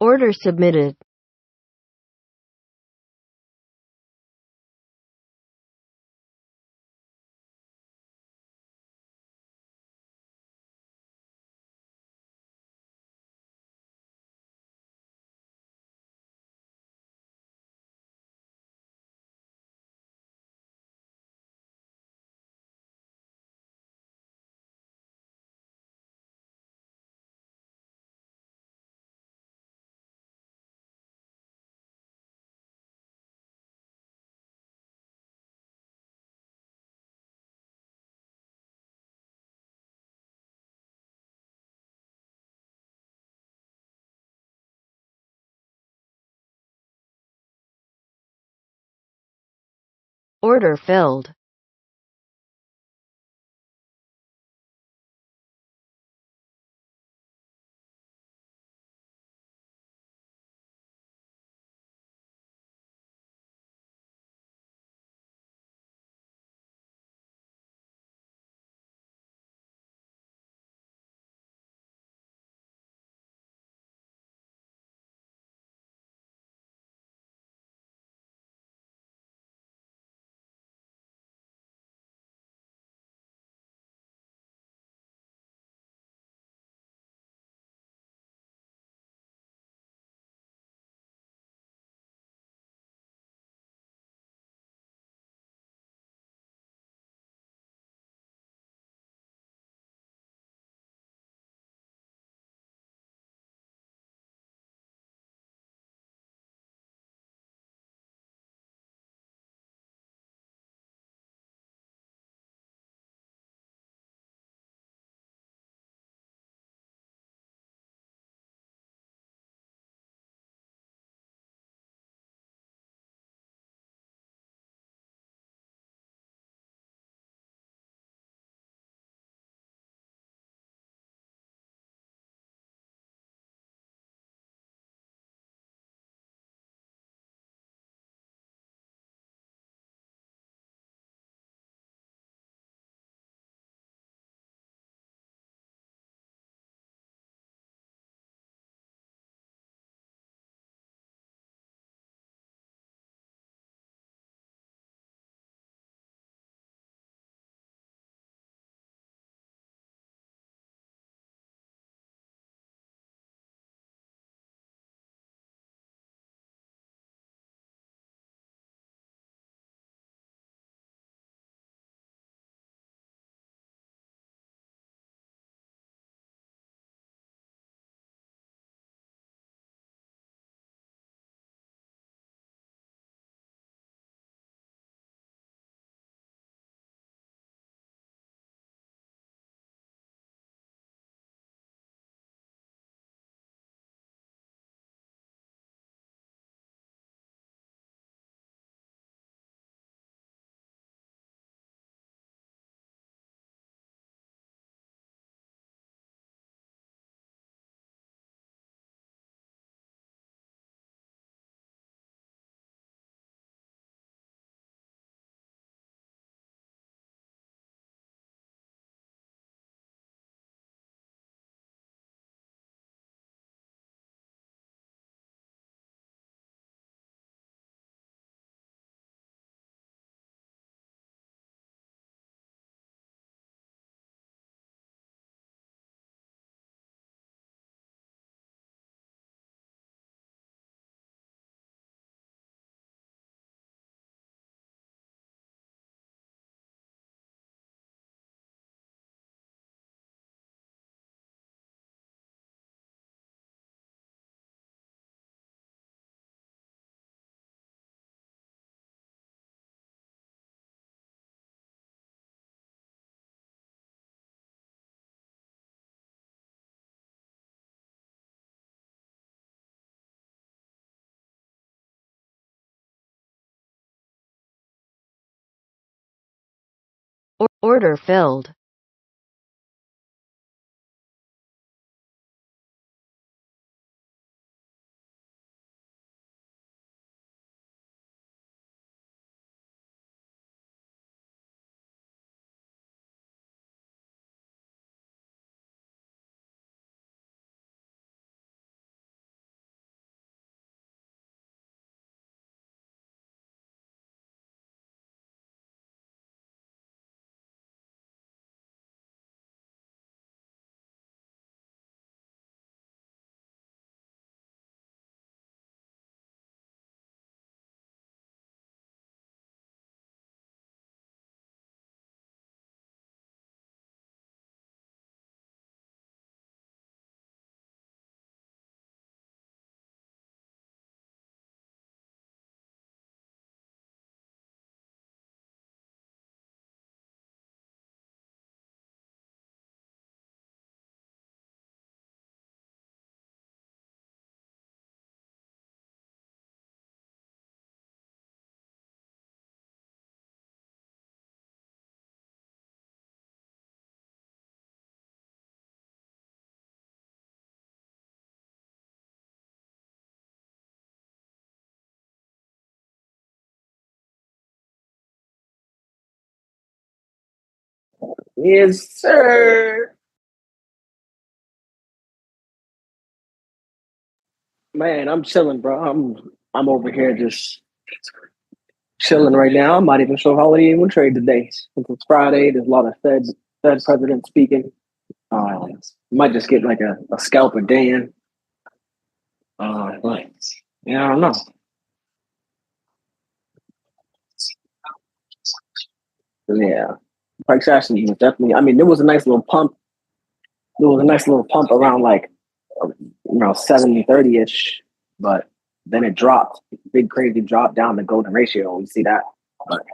Order submitted. Order filled. Order filled. Yes, sir. Man, I'm chilling, bro. I'm over here just chilling right now. I'm not even sure how they even trade today. Since it's Friday, there's a lot of Fed president speaking. Might just get like a scalp a day in. But yeah, I don't know. Yeah, price action was definitely. I mean, there was a nice little pump. There was a nice little pump around like 70-30 ish, but then it dropped. Big crazy drop down the golden ratio. We see that. But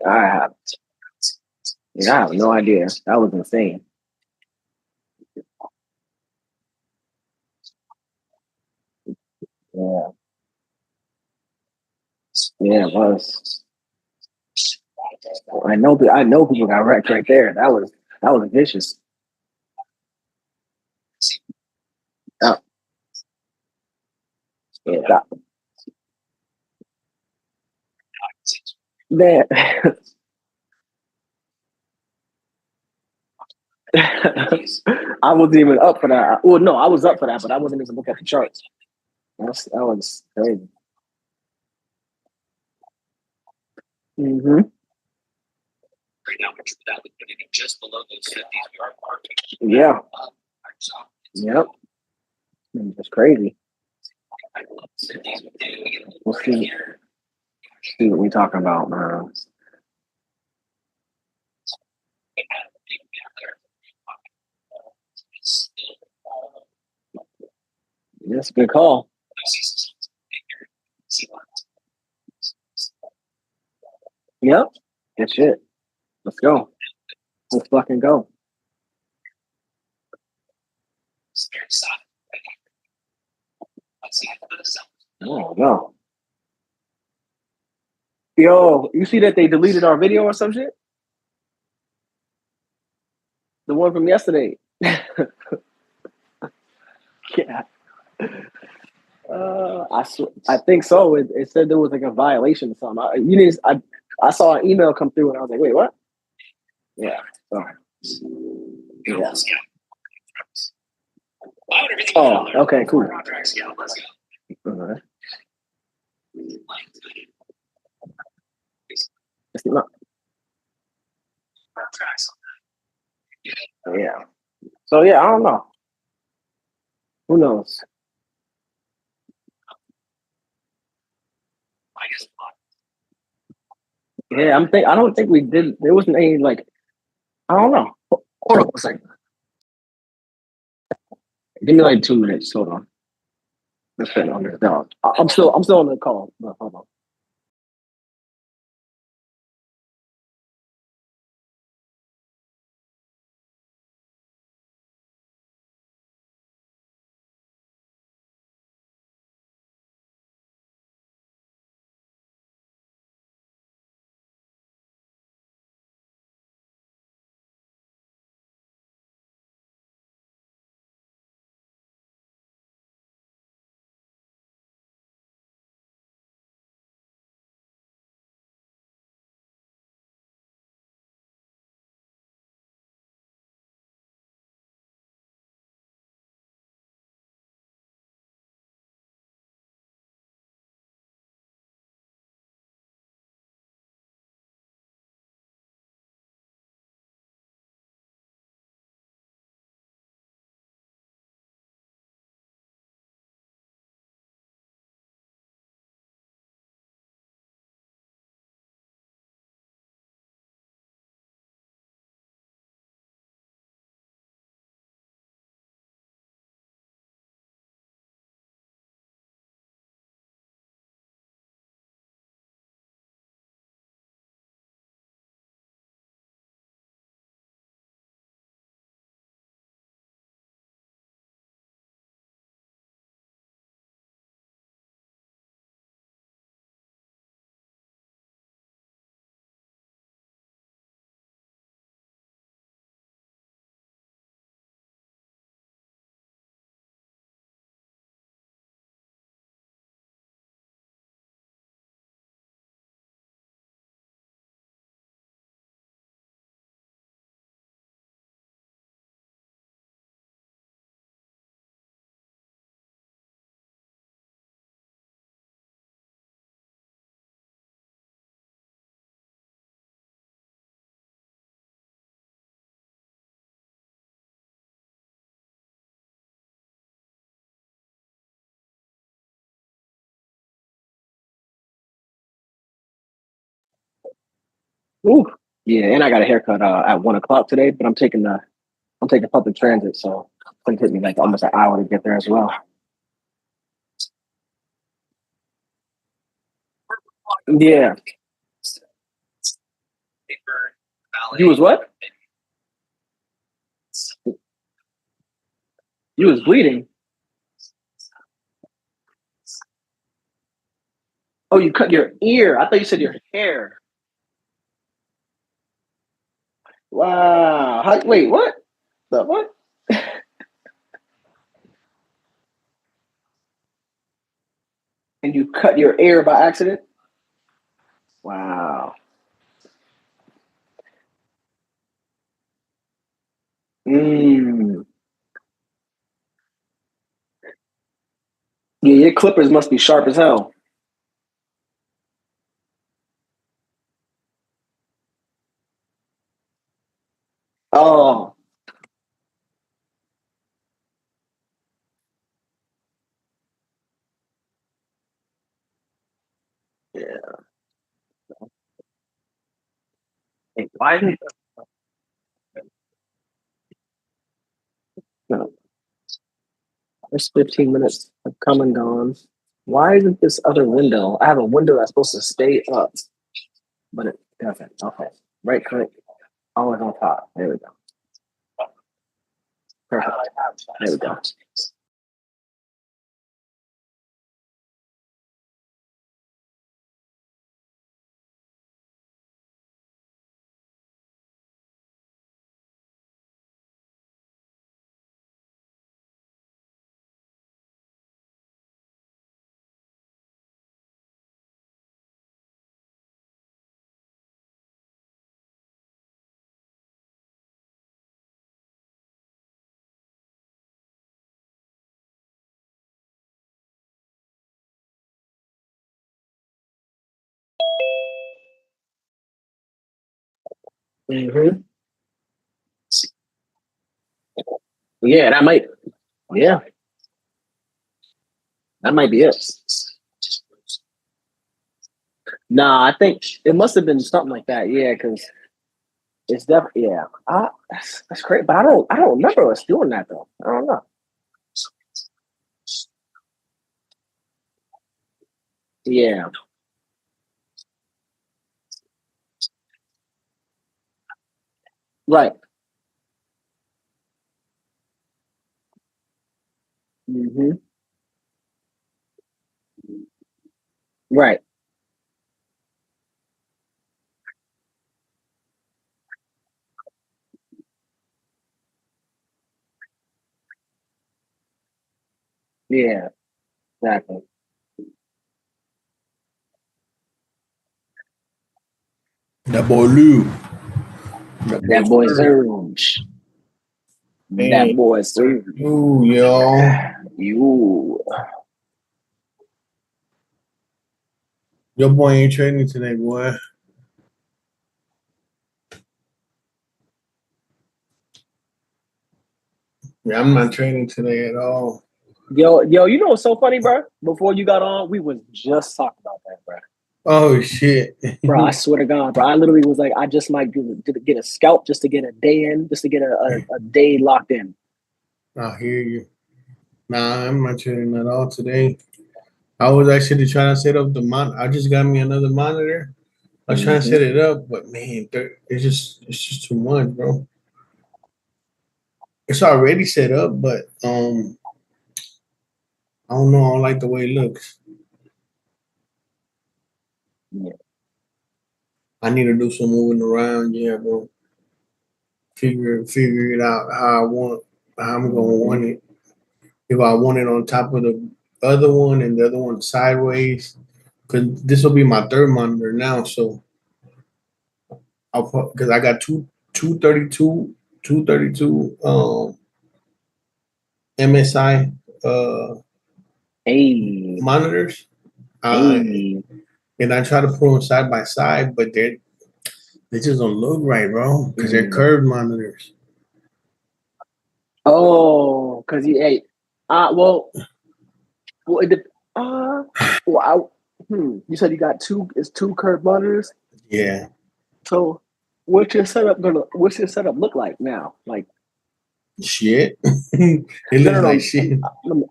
I have, yeah, I have no idea. That was insane. Yeah, yeah, it was. I know people got wrecked right there. That was vicious. Uh, yeah, man. I wasn't even up for that. Well, no, I was up for that, but I wasn't even looking at the charts. That was crazy. Hmm. Yeah. Yep. It's crazy. We'll see what we talking about, man. That's a good call. Yep. Good shit. Let's go. Let's fucking go. Oh no. Yo, you see that they deleted our video or some shit? The one from yesterday. Yeah. I think so. It said there was like a violation or something. I saw an email come through and I was like, wait, what? Yeah. So, yeah. Oh, okay, cool. Uh, it's not, yeah. So yeah, I don't know. Who knows? Yeah, I don't think we did. There wasn't any like. I don't know. Hold on a second. Give me like 2 minutes. Hold on. Let's fit on this. No, I'm still on the call. No, hold on. Ooh. Yeah, and I got a haircut at 1 o'clock today, but I'm taking public transit, so it's gonna take me like almost an hour to get there as well. Yeah. You was what? You was bleeding. Oh, you cut your ear. I thought you said your hair. Wow. Wait, what? The what? And you cut your ear by accident? Wow. Mm. Yeah, your clippers must be sharp as hell. Oh, yeah. Hey, why isn't no, this 15 minutes have come and gone? Why isn't this other window? I have a window that's supposed to stay up, but it doesn't. Okay. Right click. Always on top. There we go. Perfect. There we go. Mm-hmm. Yeah, that might. Yeah, that might be it. Nah, I think it must have been something like that. Yeah, because it's definitely yeah. That's great, but I don't remember us doing that though. I don't know. Yeah, right. Hmm. Right. Yeah, exactly. That boy Lou. That boy That boy Serge. Surge. That Hey, boy Surge. you, yo. You. Your boy ain't training today, boy. Yeah, I'm not training today at all. Yo, you know what's so funny, bro? Before you got on, we was just talking about that, bro. Oh, shit. Bro, I swear to God, bro. I literally was like, I just might get a scalp just to get a day in, just to get a day locked in. I hear you. Nah, I'm not training at all today. I was actually trying to set up the monitor. I just got me another monitor. I was trying to Hmm. set it up, but man, it's just too much, bro. It's already set up, but I don't know. I don't like the way it looks. Yeah. I need to do some moving around, yeah, bro. Figure it out how I'm gonna Hmm. want it. If I want it on top of the other one and the other one sideways, because this will be my third monitor now. So I'll put because I got two 32 MSI Hey, monitors. Uh, hey. and I try to put them side by side, but they just don't look right, bro, because they're Mm. curved monitors. Oh, because you ate. Well, it, well, you said you got two. It's two curved monitors. Yeah, So, what's your setup look like now? Like, Shit. It no, looks no, like no, shit.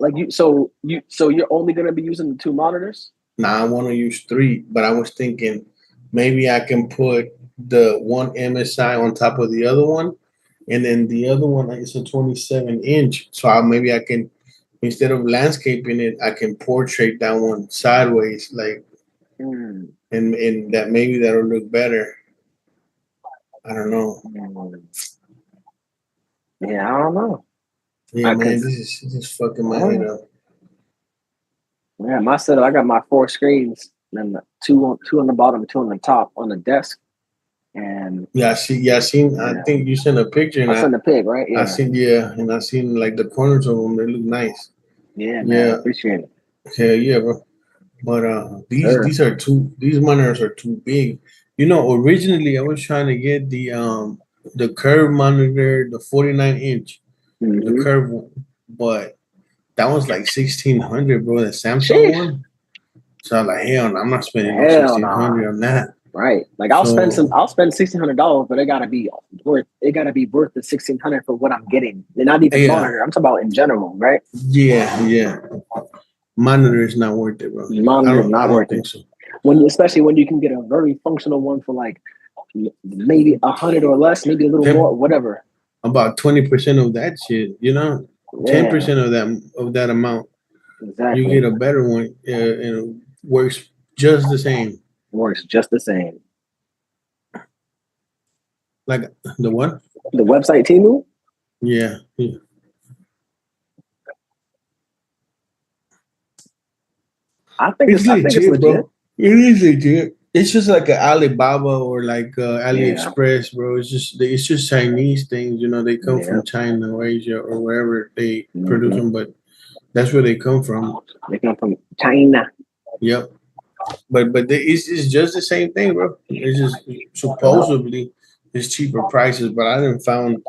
like so you're only gonna be using the two monitors? Now I want to use 3, but I was thinking maybe I can put the one MSI on top of the other one, and then the other one is a 27-inch. So maybe I can, instead of landscaping it, I can portrait that one sideways, like, Mm, and that maybe that'll look better. I don't know. mm. Yeah, I don't know. Yeah, I man, cause this is fucking my head uh, up. yeah, my setup. I got my 4 screens, and then two on the bottom, two on the top on the desk, and Yeah, I see. Yeah, I seen. I yeah, think you sent a picture, and I sent the pic, right? I Yeah, seen. Yeah, and I seen like the corners of them. They look nice. yeah, man, Yeah, appreciate it, hell yeah, bro. But these sir. these are too. These monitors are too big. Originally I was trying to get the curve monitor, the 49-inch, the Mm-hmm. curve one, but that was like 1,600, bro. The Samsung Sheesh, one. So I was like, hell, no, I'm not spending no hell nah. 1,600 on that. Right. Like So I'll spend $1,600, but it gotta be worth the 1,600 for what I'm getting. And not even yeah, monitor. I'm talking about in general, right? yeah. Monitor is not worth it, bro. I Monitor is don't. I not don't worth think it. so. Especially when you can get a very functional one for like maybe 100 or less, maybe a little Ten, more, whatever. about 20% of that shit. Yeah, 10% of that amount, you exactly. get a better one, and it works just the same. Works just the same. Like the one. The website Temu, Yeah, yeah. It's I think it's legit, legit. bro. It is legit. It's just like an Alibaba or like Yeah, AliExpress, bro. It's just Chinese things. They come yeah. from China or Asia or wherever they produce Mm-hmm. them, but that's where they come from. They come from China. Yep. But it's just the same thing, bro. It's just supposedly it's cheaper prices, but I didn't found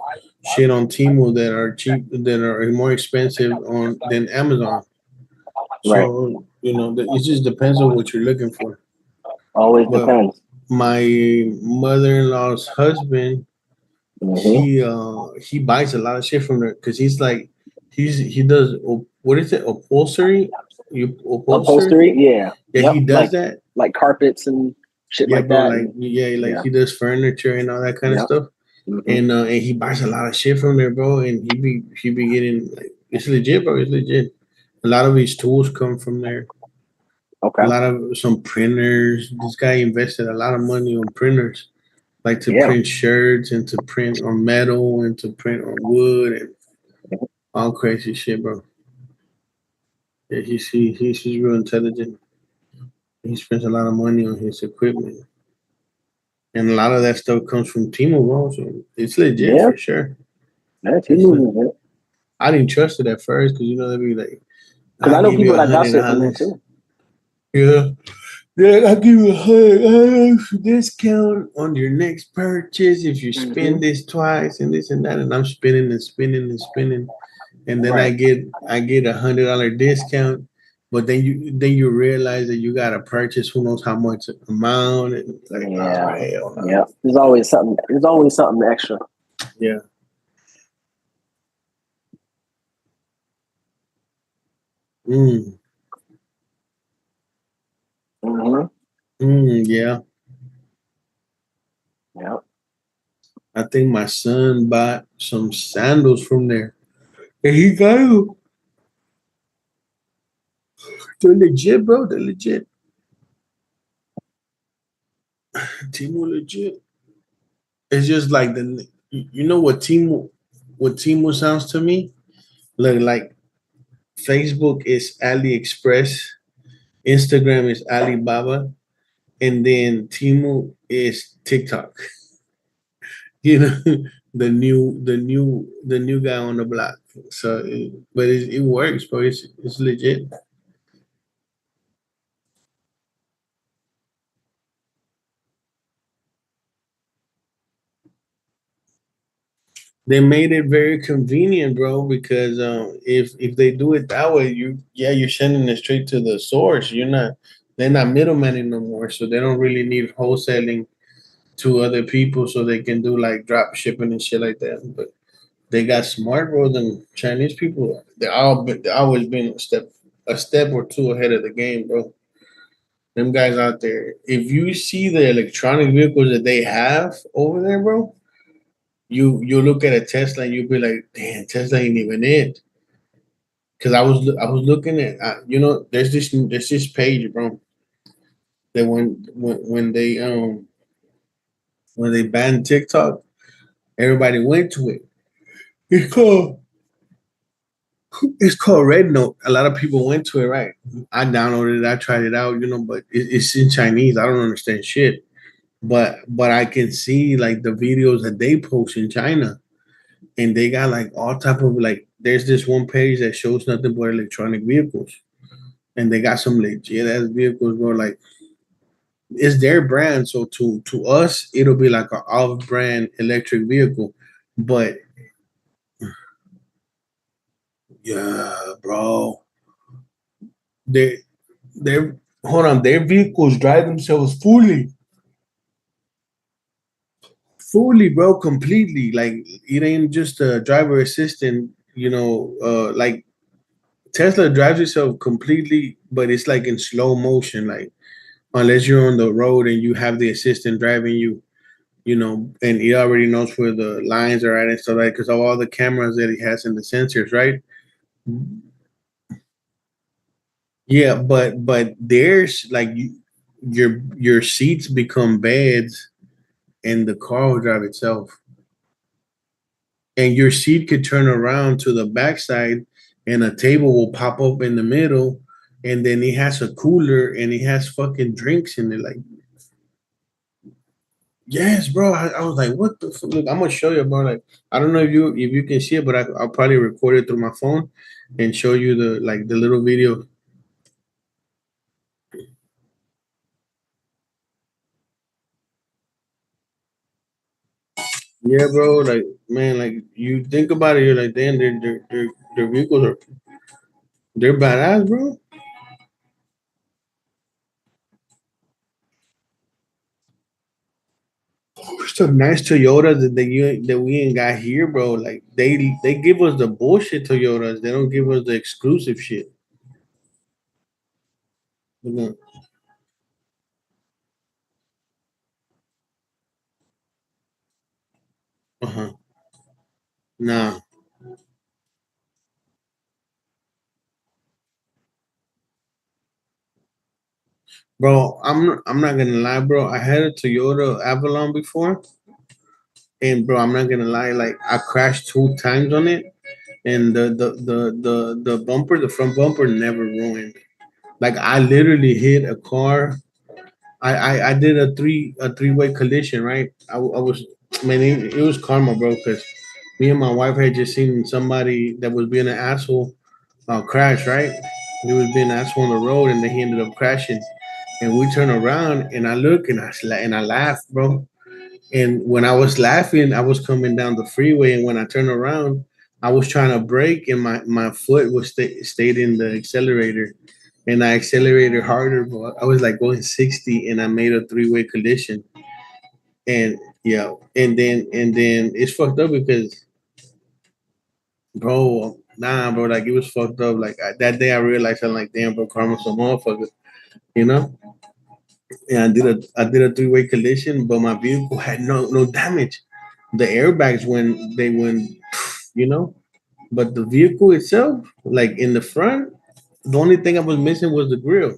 shit on Temu that are cheap that are more expensive on than Amazon. Right. So it just depends on what you're looking for. Always But depends. my mother-in-law's husband, Mm-hmm. he buys a lot of shit from there because he does what is it, upholstery? You upholstery? Upholstery, yeah. Yeah, Yep. he does that. Like carpets and shit Yeah, like bro. that. Like, And yeah, like yeah. he does furniture and all that kind of Yep. stuff. Mm-hmm. And he buys a lot of shit from there, bro. And he be getting like it's legit, bro. It's legit. A lot of his tools come from there. A Okay. lot of some printers. This guy invested a lot of money on printers, like to Yeah. print shirts and to print on metal and to print on wood and all crazy shit, bro. Yeah, he's real intelligent. He spends a lot of money on his equipment. And a lot of that stuff comes from Timo, bro. So it's legit Yeah. for sure. That's he It's moving it. I didn't trust it at first because they'd be like, Because "I'll I know give you people a that got hundred shit from there dollars." too. Yeah, yeah, I'll give you $100 discount on your next purchase if you Mm-hmm. spend this twice and this and that. And I'm spinning and spinning and spinning, and then I Right. get $100 discount. But then you realize that you gotta purchase who knows how much amount and it's like, oh Yeah. hell no. Yeah. There's always something. There's always something extra. Yeah. Mm, Mm-hmm. yeah. Yep. I think my son bought some sandals from there. And he got them. They're legit, bro. They're legit. Timu legit. It's just like you know what Timu sounds to me? Like Facebook is AliExpress, Instagram is Alibaba, and then Timu is TikTok. You know, the new guy on the block. So, but it works, bro. It's legit. They made it very convenient, bro, because if they do it that way, you're sending it straight to the source. They're not middlemaning no more, so they don't really need wholesaling to other people so they can do like drop shipping and shit like that. But they got smart, bro. Than Chinese people. They always been a step or two ahead of the game, bro. Them guys out there. If you see the electronic vehicles that they have over there, bro, you look at a Tesla and you be like, damn, Tesla ain't even it. Cause I was looking at there's this page, bro, that when they banned TikTok, everybody went to it. It's called it's called Red Note. A lot of people went to it, right? I downloaded it, I tried it out, but it's in Chinese. I don't understand shit. But I can see like the videos that they post in China, and they got like all type of like. There's this one page that shows nothing but electronic vehicles, and they got some legit ass vehicles, bro. Like it's their brand, so to us it'll be like an off brand electric vehicle, but yeah, bro, they they're hold on, their vehicles drive themselves fully, bro, completely. Like it ain't just a driver assistant, like Tesla drives itself completely, but it's like in slow motion, like unless you're on the road and you have the assistant driving you, and he already knows where the lines are at and stuff like because of all the cameras that he has and the sensors, right? Yeah, but there's like your seats become beds and the car will drive itself. And your seat could turn around to the backside and a table will pop up in the middle and then it has a cooler and it has fucking drinks in it. Like, yes, bro. I was like, what the fuck? Look, I'm gonna show you, bro. Like, I don't know if you can see it, but I'll probably record it through my phone and show you the little video. Yeah, bro. Like, man, like you think about it, you're like, damn, their vehicles they're badass, bro. Some nice Toyotas that we ain't got here, bro. Like they give us the bullshit Toyotas. They don't give us the exclusive shit. Uh huh. Nah, bro. I'm not gonna lie, bro. I had a Toyota Avalon before, and bro, I'm not gonna lie. Like I crashed 2 times on it, and the bumper, the front bumper, never ruined. Like I literally hit a car. I did a three-way collision, right? I was man, it was karma, bro, because me and my wife had just seen somebody that was being an asshole crash, right? He was being an asshole on the road, and then he ended up crashing. And we turn around, and I look, and I laugh, bro. And when I was laughing, I was coming down the freeway, and when I turned around, I was trying to brake, and my foot was stayed in the accelerator, and I accelerated harder. But I was like going 60, and I made a three-way collision. And yeah, and then it's fucked up because, bro, nah, bro, like it was fucked up. Like that day, I realized I'm like, damn, bro, karma's a motherfucker, you know. And I did a three-way collision, but my vehicle had no damage. The airbags went, you know, but the vehicle itself, like in the front, the only thing I was missing was the grill.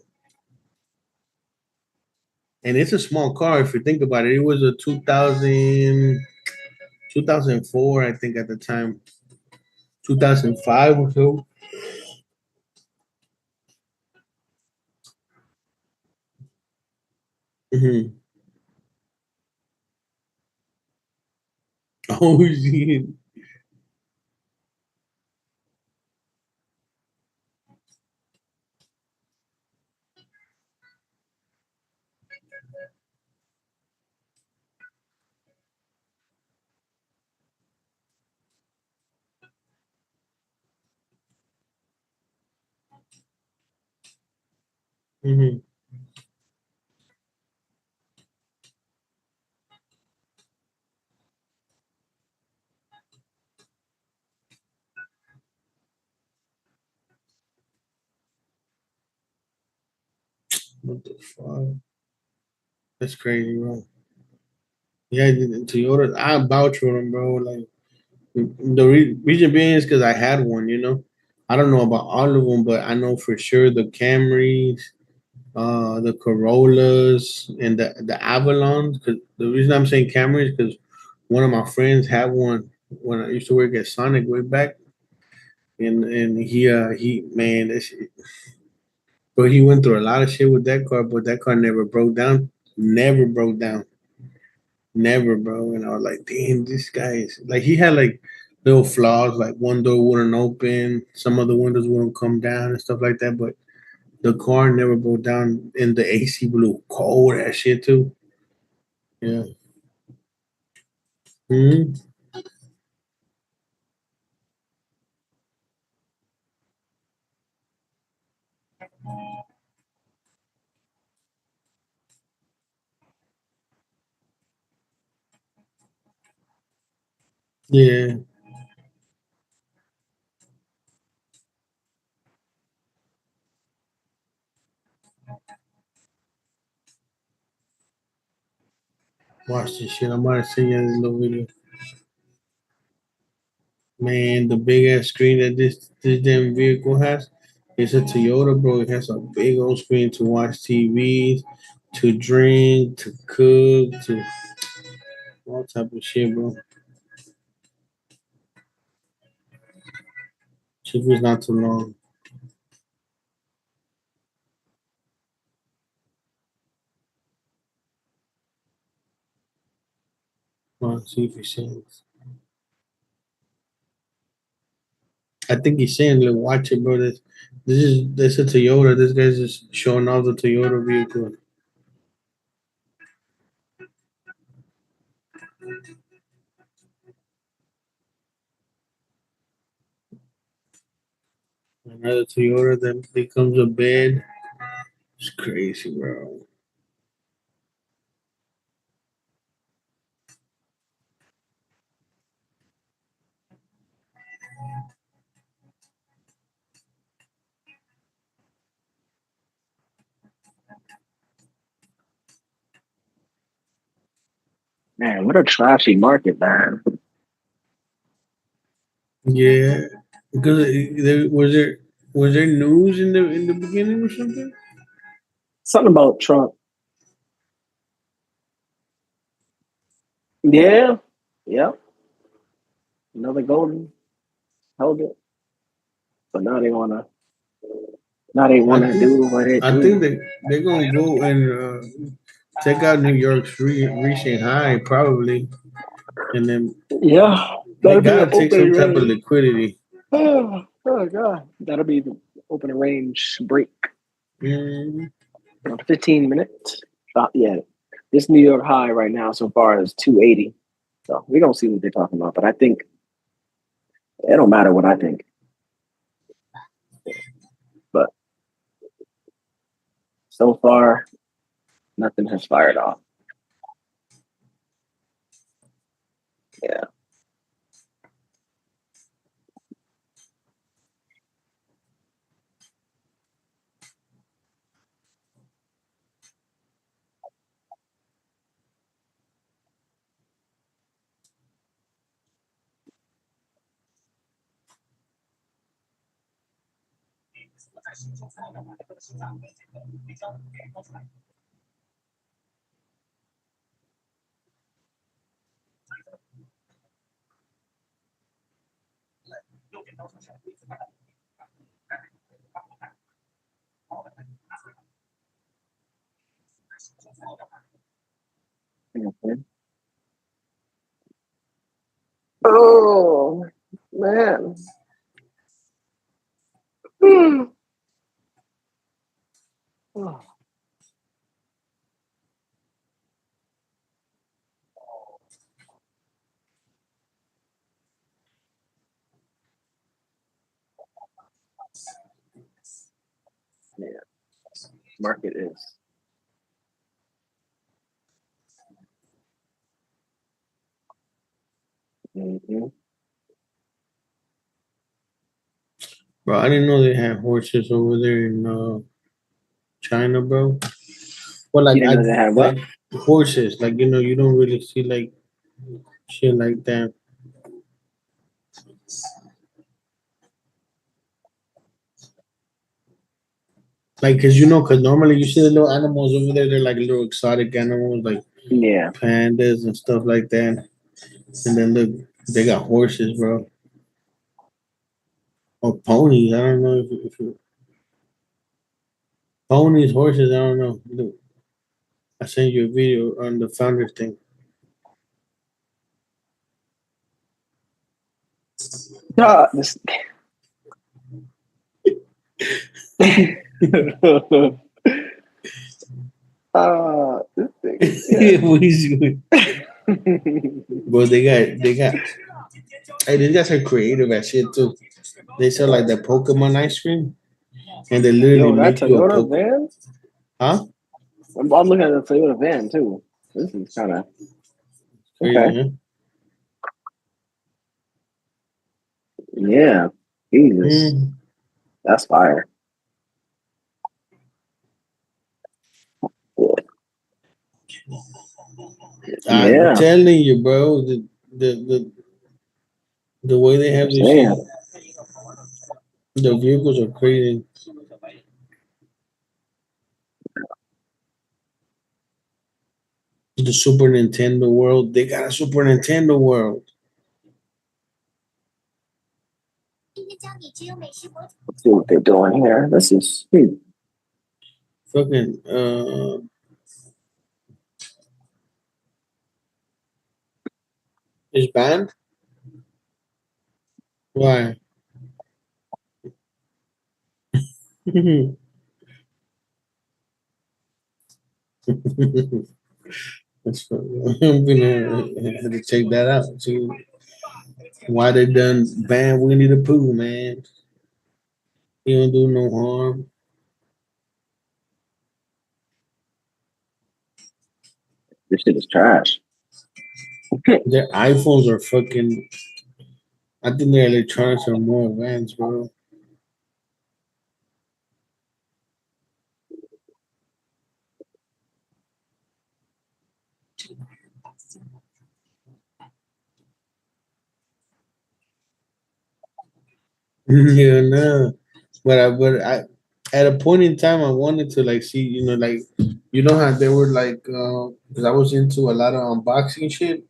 And it's a small car if you think about it. It was a 2004, I think at the time, 2005 or so. Hmm. Oh shit. Hmm. What the fuck? That's crazy, bro. Yeah, the Toyota. I vouch for them, bro. Like the reason being is because I had one. I don't know about all of them, but I know for sure the Camrys, the Corollas, and the Avalons. Because the reason I'm saying Camrys because one of my friends had one when I used to work at Sonic way back, and he man, that shit, but he went through a lot of shit with that car, but that car never broke down. Never broke down. Never, bro. And I was like, damn, this guy is like he had like little flaws, like one door wouldn't open, some of the windows wouldn't come down and stuff like that. But the car never broke down, and the AC blew cold that shit too. Yeah. Hmm. Yeah. Watch this shit. I'm about to send you this little video. Man, the big ass screen that this damn vehicle has. It's a Toyota, bro. It has a big old screen to watch TVs, to drink, to cook, to all type of shit, bro. Shit was not too long. Let's see if he sings. I think he's saying, "Look, watch it, bro. This a Toyota. This guy's just showing off the Toyota vehicle. Another Toyota that becomes a bed. It's crazy, bro. Man, what a trashy market, man. Yeah, because there news in the beginning or something? Something about Trump. Yeah. Yep. Another golden held it. But now they I wanna think do what it I think do. they're gonna go and check out New York's recent high probably, and then Yeah. they That'll be an gotta take some open type of range. liquidity. Oh god. That'll be the open range break. Mm, 15 minutes. Yeah. This New York high right now so far is 280. So we don't see what they're talking about. But I think it don't matter what I think. But so far, nothing has fired off. Yeah. Okay. Oh man. Oh, yeah. Market is. Mm-hmm. bro, I didn't know they had horses over there in China, bro. Well, like You didn't know they had what? like horses, like you don't really see like shit like that. Like, cause normally you see the little animals over there. They're like little exotic animals, like Yeah. pandas and stuff like that. And then look, they got horses, bro, or ponies. I don't know if ponies, horses. I don't know. Look, I sent you a video on the founders thing. This. This thing. Yeah. Bro, they got. Hey, these guys are creative at shit too. They sell like the Pokemon ice cream, and they literally Yo, that make you a Toyota Pokemon. van? Huh? I'm looking at the Toyota van too. This is kind of okay. Crazy, huh? Yeah. Jesus. Mm. That's fire. I'm Yeah. telling you, bro. The the way they have I'm this shit, saying. the vehicles are crazy. The Super Nintendo world, they got a Super Nintendo world. Let's see what they're doing here. This is Fucking is banned? Why? That's funny. I'm gonna have to check that out. See why they done ban Winnie the Pooh, man. He don't do no harm. this shit is trash. Their iPhones are fucking. I think their electronics are more advanced, bro. Yeah, no. But I at a point in time I wanted to like see, like how they were like because I was into a lot of unboxing shit,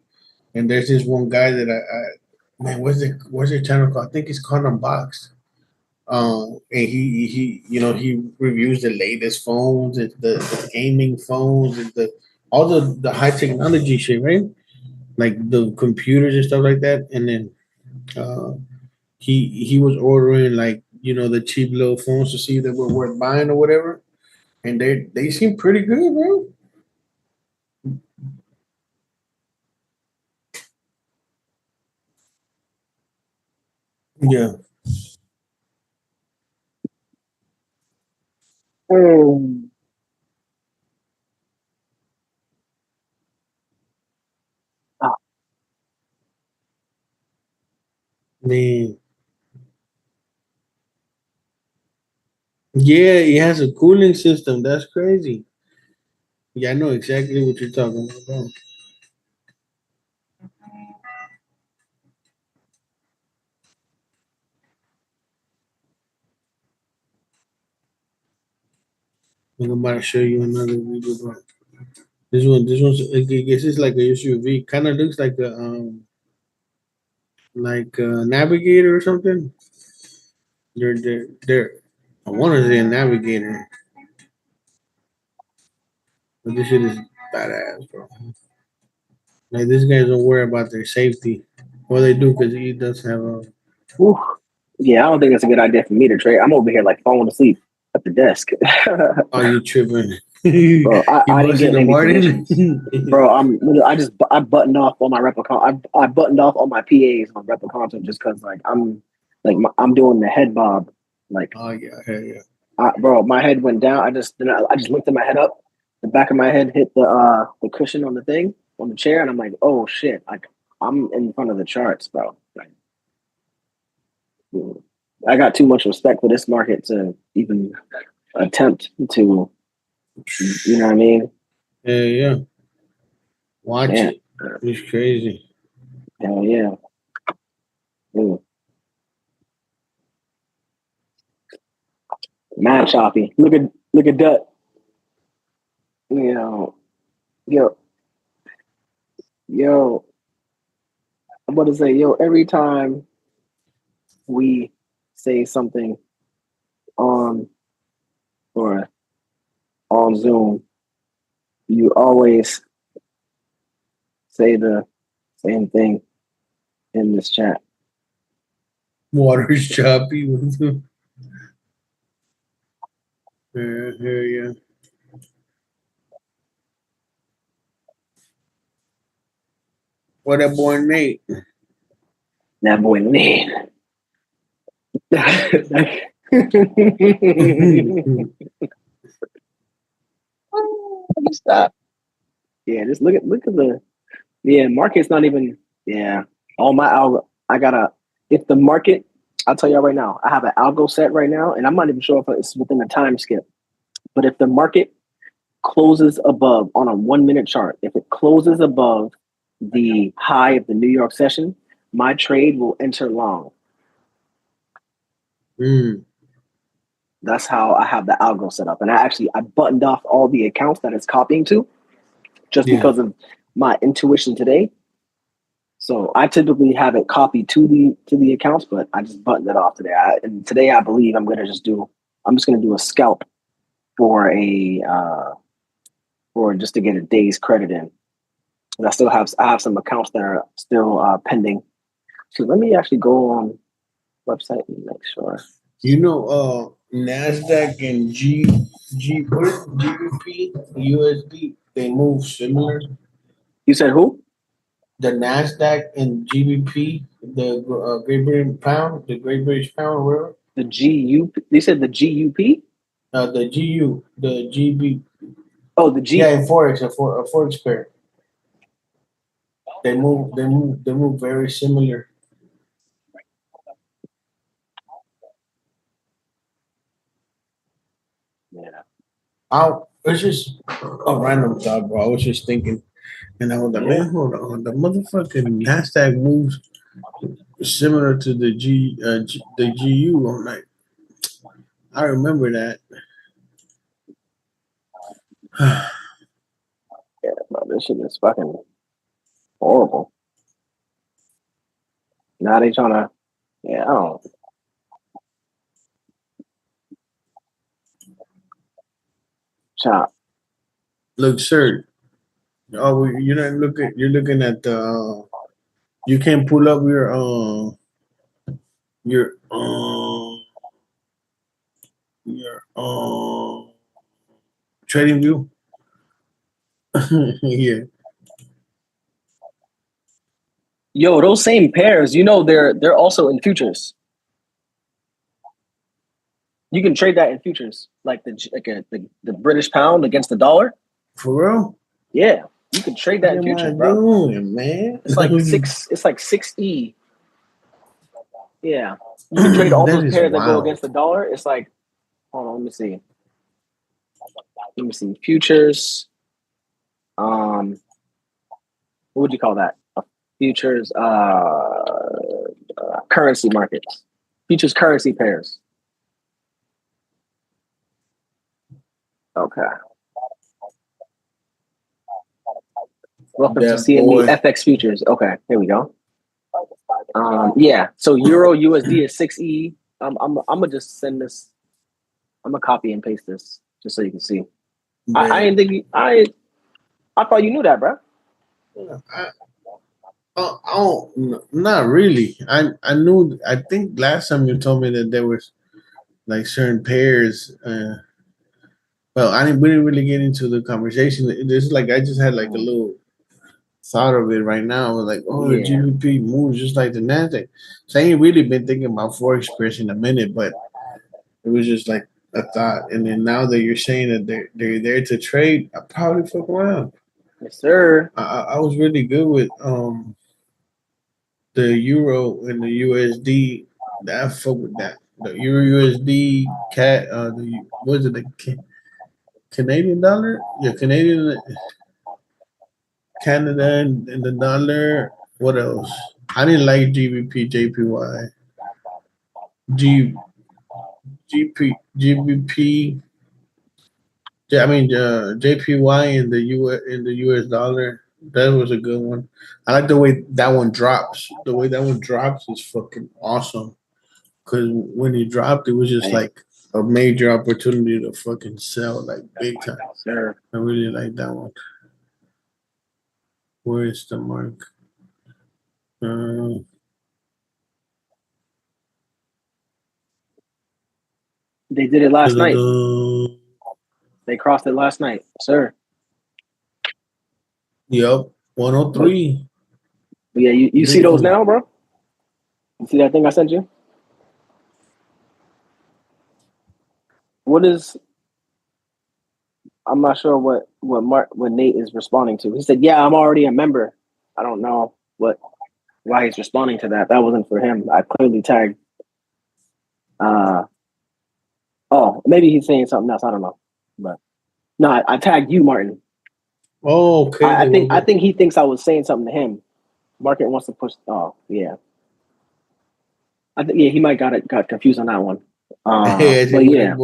and there's this one guy that I man, what's the channel called? I think it's called Unboxed. And he reviews the latest phones, and the gaming phones, and all the high technology shit, right? Like the computers and stuff like that. And then uh he was ordering like the cheap little phones to see if they were worth buying or whatever, and they seem pretty good, bro. Yeah, Mm. Ah, man. Yeah, it has a cooling system. That's crazy. Yeah, I know exactly what you're talking about. I'm about to show you another video, bro. This one's. I guess it's like a SUV. Kind of looks like a Navigator or something. They're. I want to say a Navigator, but this shit is badass, bro. Like these guys don't worry about their safety. Well, they do because he does have a. whew. Yeah, I don't think it's a good idea for me to trade. I'm over here like falling asleep at the desk. Oh, you tripping? Bro, You I didn't busting get the any Martin? commissions. Bro, I buttoned off all my Replicon. I buttoned off all my PAs on Replicon just because like I'm doing the head bob. Like Oh yeah, hell yeah. bro, my head went down. I just lifted my head up. The back of my head hit the cushion on the thing on the chair, and I'm like, oh shit! Like I'm in front of the charts, bro. Like, I got too much respect for this market to even attempt to, you know what I mean? Yeah. Watch Yeah. it. It's crazy. Hell yeah. Ooh. Mad choppy. Look at that. You know, yo, yo, I'm about to say, yo, every time we say something on or on Zoom, you always say the same thing in this chat. Water's choppy. Yeah. What that boy Nate? That boy Nate. Stop. Yeah, just look at the market's not even all my algo. I gotta if the market, I'll tell y'all right now, I have an algo set right now, and I'm not even sure if it's within a time skip. But if the market closes above on a 1 minute chart, if it closes above the high of the New York session, my trade will enter long. That's how I have the algo set up. And I buttoned off all the accounts that it's copying to just because of my intuition today. So I typically have it copied to the accounts, but I just buttoned it off today. And today I believe I'm just gonna do a scalp for just to get a day's credit in. And I have some accounts that are still pending. So let me actually go on website and make sure. You know, Nasdaq and GBP USD, they move similar. You said who? The Nasdaq and GBP, the Great Britain pound, the Great British pound, whatever. The GU. You said the GUP. The GU, the GB. Oh, the G. Yeah, in forex, a forex pair. They move very similar. Yeah. It's just a random thought, bro. I was just thinking, and I was like, man, hold on, the motherfucking Nasdaq moves similar to the the GU. I'm like, I remember that. Yeah, bro, this shit is fucking horrible. Now they trying to, I don't. Chop. Look, sir. Oh, you're not looking. You're looking at the. You can't pull up your trading view. Yeah. Yo, those same pairs, they're also in futures. You can trade that in futures, like the British pound against the dollar. For real? Yeah, you can trade that in What am futures, I bro. doing, man? It's like six. It's like 6E. Yeah, you can trade all That those is pairs that go wild. against the dollar. It's like, hold on, let me see. Futures. What would you call that? Futures. Currency markets. Futures currency pairs. Okay. Welcome to CME FX futures. Okay, here we go. Yeah. So Euro USD is 6E. I'm gonna just send this. I'm gonna copy and paste this just so you can see. I didn't think I thought you knew that, bro. Not really. I knew. I think last time you told me that there was like certain pairs. Well, we didn't really get into the conversation. It's like I just had like a little thought of it right now. I was like, oh, the GBP moves just like the Nasdaq. So I ain't really been thinking about forex pairs in a minute, but it was just like a thought. And then now that you're saying that they're there to trade, I probably fuck around. Yes, sir. I was really good with the Euro and the USD. I fuck with that. The Euro USD cat. What is it? The Canadian dollar? Yeah, Canadian. Canada and the dollar. What else? I didn't like GBP, JPY, G, GP, GBP. I mean, JPY in the US dollar. That was a good one. I like the way that one drops. The way that one drops is fucking awesome. Because when he dropped, it was just like a major opportunity to fucking sell like big time. Sure. I really like that one. Where is the mark? They did it last night. Da-da-da. They crossed it last night, sir. Yep, 103. Yeah, you see those now, bro? You see that thing I sent you? What is? I'm not sure what Nate is responding to. He said, "Yeah, I'm already a member." I don't know why he's responding to that. That wasn't for him. I clearly tagged. Oh, maybe he's saying something else. I don't know, but no, I tagged you, Martin. Oh, okay. I think he thinks I was saying something to him. Market wants to push. Oh, yeah. I think he might got confused on that one. But yeah,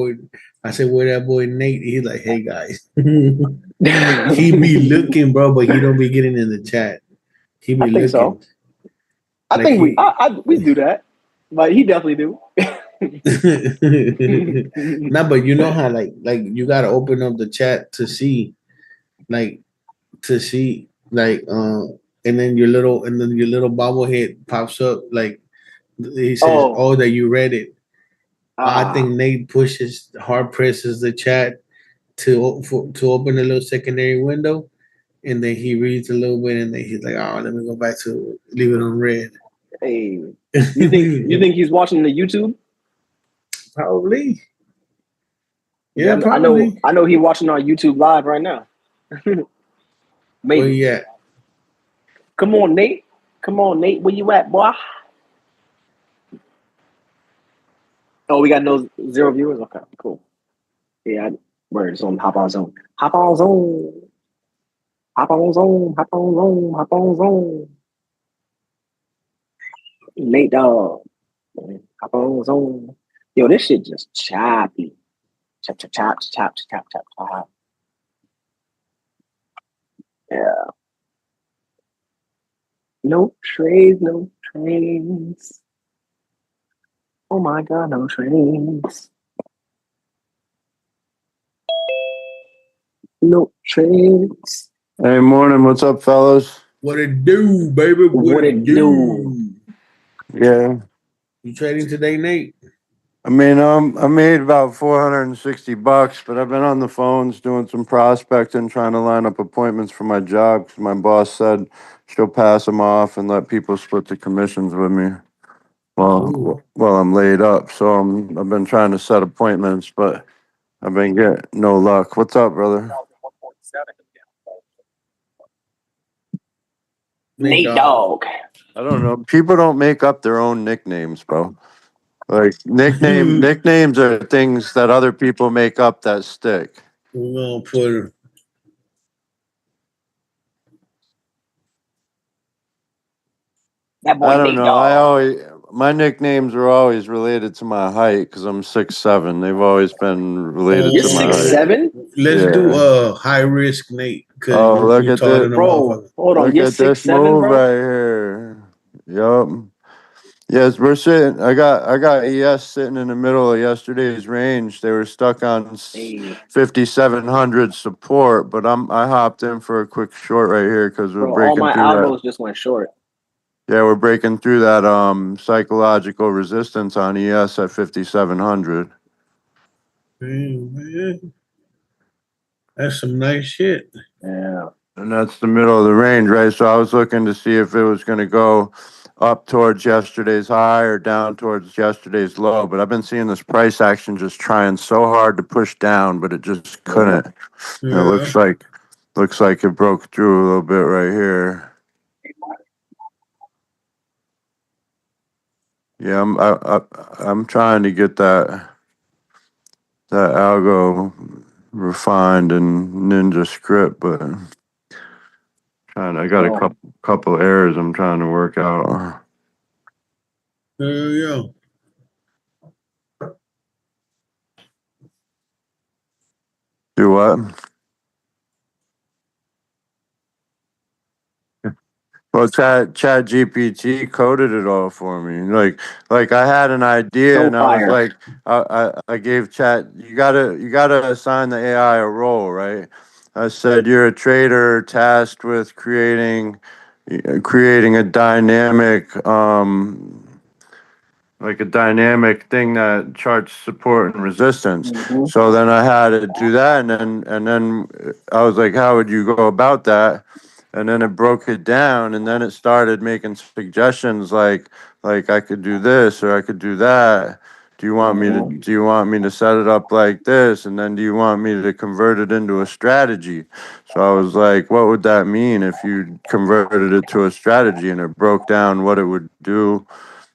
I said, where that boy Nate? He's like, hey guys, he be looking, bro, but he don't be getting in the chat. He be I think looking. so. I like think we do that, but he definitely do. Nah, but you know how like you gotta open up the chat to see, like and then your little bobblehead pops up like he says, "Oh, that you read it." I think Nate hard presses the chat to open a little secondary window, and then he reads a little bit, and then he's like, "Oh, let me go back to leave it on red." Hey, you think he's watching the YouTube? Probably. Yeah, probably. I know he's watching on YouTube live right now. Maybe. Where you at? Come on, Nate. Where you at, boy? Oh, we got no 0 viewers? Okay, cool. Yeah, we're just on Hop On Zone. Hop On Zone. Hop On Zone. Hop On Zone. Hop On Zone. Nate Dog. Hop On Zone. Yo, this shit just choppy. Chop, chop, chop, chop, chop, chop, chop. Yeah. No trades, no trains. Oh my God, no trains. No trains. Hey, morning. What's up, fellas? What it do, baby? What it do? Yeah. You trading today, Nate? I mean, I made about $460, but I've been on the phones doing some prospecting, trying to line up appointments for my job because my boss said she'll pass them off and let people split the commissions with me while I'm laid up. So I've been trying to set appointments, but I've been getting no luck. What's up, brother? Nate Dog. I don't know. People don't make up their own nicknames, bro. Like nicknames are things that other people make up that stick. We're gonna put that boy. I don't Nate know. Dog. My nicknames are always related to my height because I'm 6'7". They've always been related You're to my height. 6'7"? Let's do high risk, Nate. Oh, look at this, bro. Hold on, you're 6'7", move bro. right here. Yup. Yes, we're sitting. I got ES sitting in the middle of yesterday's range. They were stuck on 5,700 support, but I hopped in for a quick short right here because we're breaking all my through algos that. just went short. Yeah, we're breaking through that psychological resistance on ES at 5,700. Man, that's some nice shit. Yeah. And that's the middle of the range, right? So I was looking to see if it was going to go up towards yesterday's high or down towards yesterday's low. But I've been seeing this price action just trying so hard to push down, but it just couldn't. Yeah. And it looks like it broke through a little bit right here. Yeah, I'm trying to get that algo refined in Ninja script, but I got a Well, couple errors I'm trying to work out. Yeah. Do what? Well, Chat GPT coded it all for me. Like I had an idea, so and I was fire. like, I gave Chat, you gotta assign the AI a role, right? I said you're a trader tasked with creating a dynamic, like a dynamic thing that charts support and resistance. Hmm. So then I had to do that, and then I was like, how would you go about that? And then it broke it down, and then it started making suggestions like I could do this or I could do that. Hmm. Do you want me to set it up like this? And then do you want me to convert it into a strategy? So I was like, what would that mean if you converted it to a strategy? And it broke down what it would do.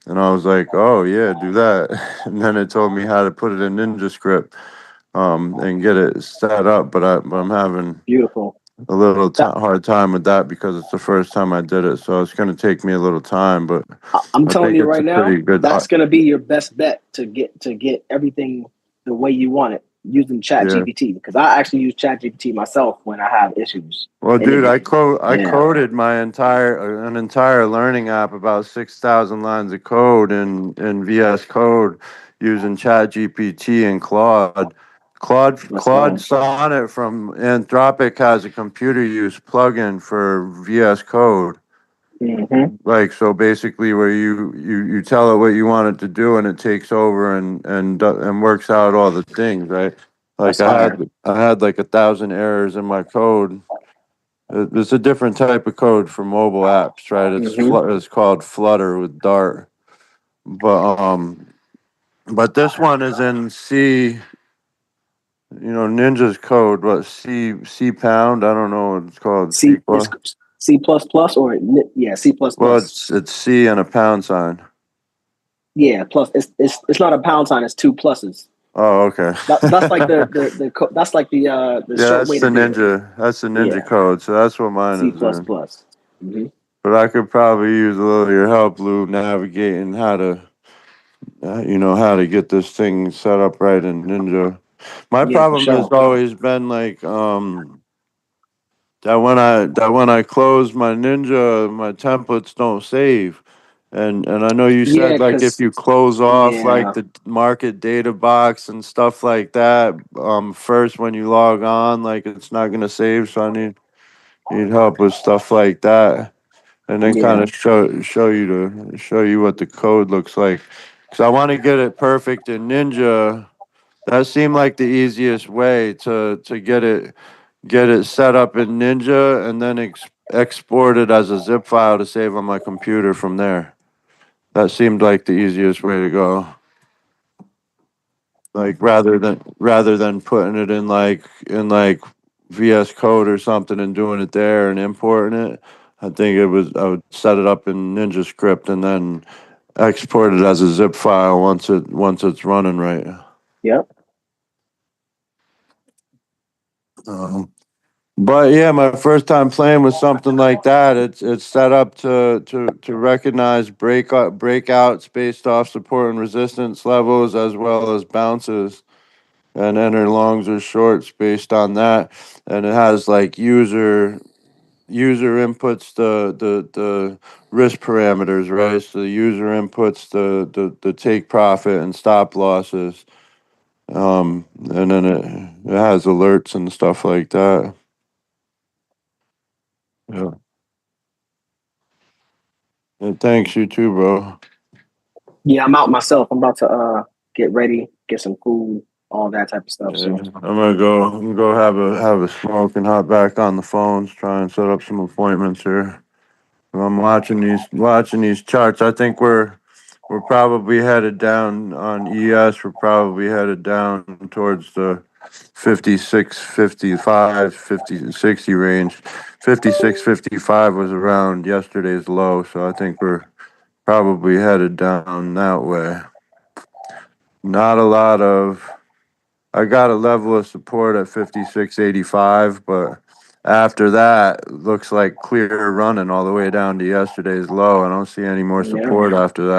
And I was like, oh yeah, do that. And then it told me how to put it in Ninja script, and get it set up. But I'm having Beautiful. a little That, hard time with that because it's the first time I did it. So it's going to take me a little time, but I'm I telling think you it's right a now, pretty good. that's going to be your best bet to get everything the way you want it using Chat Yeah. GPT. Because I actually use Chat GPT myself when I have issues, Well, and dude, I yeah, coded an entire learning app, about 6,000 lines of code in VS Code using ChatGPT and Claude. let's Claude go. Sonnet from Anthropic has a computer use plugin for VS Code. Hmm. Like, so basically where you tell it what you want it to do, and it takes over and works out all the things, right? Like That's fire. I had like 1,000 errors in my code. It's a different type of code for mobile apps, right? Hmm. It's called Flutter with Dart. But this one is in C, Ninja's code, what, C pound? I don't know what it's called. C C it's plus. C plus plus or yeah, C plus Well, plus. it's C and a pound sign. Yeah, plus it's not a pound sign. It's two pluses. Oh, okay. That's like that's like the Yeah, short way to do it. That's the Ninja Yeah, code. So that's what mine C is plus in. plus. Hmm. But I could probably use a little of your help, Lou, navigating how to get this thing set up right in Ninja. My Yeah, for problem has sure. always been like, that when I close my Ninja, my templates don't save. And I know you Yeah, said like if cause you close off like yeah, the market data box and stuff like that, first when you log on, like it's not gonna save. So I need help with stuff like that, and then kind yeah, of show you what the code looks like. Because I want to get it perfect in Ninja. That seemed like the easiest way to get it set up in Ninja, and then export it as a zip file to save on my computer from there. That seemed like the easiest way to go. Like rather than putting it in like VS Code or something and doing it there and importing it. I would set it up in Ninja script and then export it as a zip file once it's running right. yep. Um, But yeah, my first time playing with something like that, it's set up to recognize breakouts based off support and resistance levels as well as bounces, and enter longs or shorts based on that. And it has like user inputs the risk parameters, right? So the user inputs the take profit and stop losses. And then it has alerts and stuff like that. Yeah. And thanks, you too, bro. Yeah, I'm out myself. I'm about to get ready, get some food, all that type of stuff. Yeah, So I'm gonna go have a smoke and hop back on the phones, try and set up some appointments here. I'm watching these charts. I think we're probably headed down on ES. We're probably headed down towards the 56, 55, 50, 60 range. 56, 55 was around yesterday's low, so I think we're probably headed down that way. Not a lot of I got a level of support at 56.85, but after that, looks like clear running all the way down to yesterday's low. I don't see any more Yeah. support after that.